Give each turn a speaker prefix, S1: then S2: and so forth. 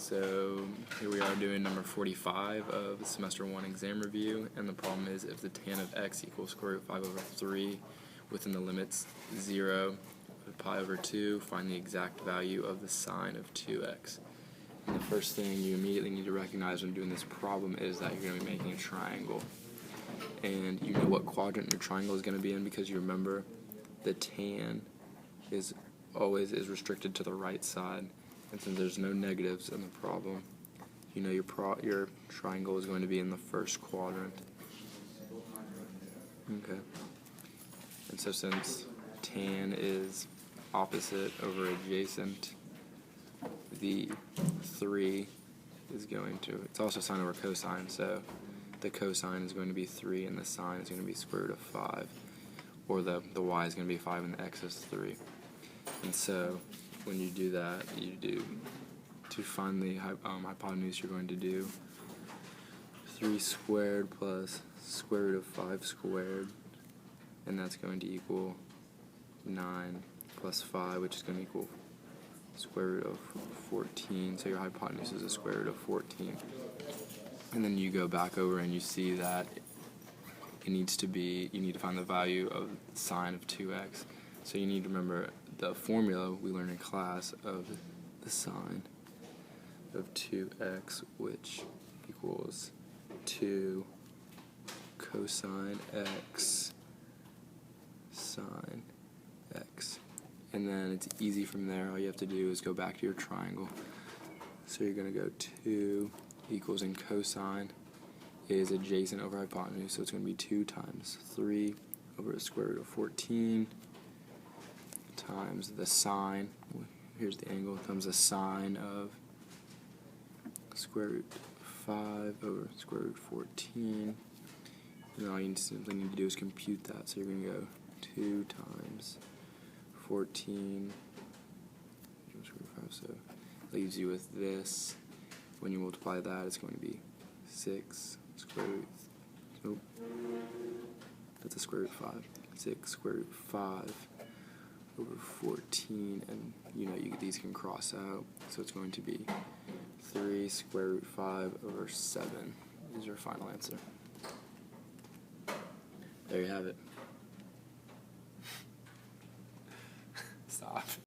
S1: So here we are doing number 45 of semester 1 exam review, and the problem is if the tan of x equals square root 5 over 3 within the limits 0 pi over 2, find the exact value of the sine of 2x. And the first thing you immediately need to recognize when doing this problem is that you're going to be making a triangle. And you know what quadrant your triangle is going to be in because you remember the tan is always restricted to the right side. And since there's no negatives in the problem, you know your triangle is going to be in the first quadrant. Okay. And so since tan is opposite over adjacent, the 3 is going to, it's also sine over cosine, so the cosine is going to be 3 and the sine is going to be square root of 5, or the y is going to be 5 and the x is 3. And so when you do that, to find the hypotenuse, you're going to do 3 squared plus square root of 5 squared, and that's going to equal 9 plus 5, which is going to equal square root of 14, so your hypotenuse is the square root of 14. And then you go back over and you see that you need to find the value of the sine of 2x. So you need to remember the formula we learned in class of the sine of 2x, which equals 2 cosine x sine x. And then it's easy from there. All you have to do is go back to your triangle. So you're going to go 2 equals, in cosine is adjacent over hypotenuse, so it's going to be 2 times 3 over the square root of 14 times the sine, here's the angle, times the sine of square root 5 over square root 14. And all you simply need to do is compute that. So you're going to go 2 times 14, so it leaves you with this. When you multiply that, it's going to be 6 square root, nope, that's a square root 5, 6 square root 5 over 14, and you know these can cross out, so it's going to be 3 square root 5 over 7 is your final answer. There you have it.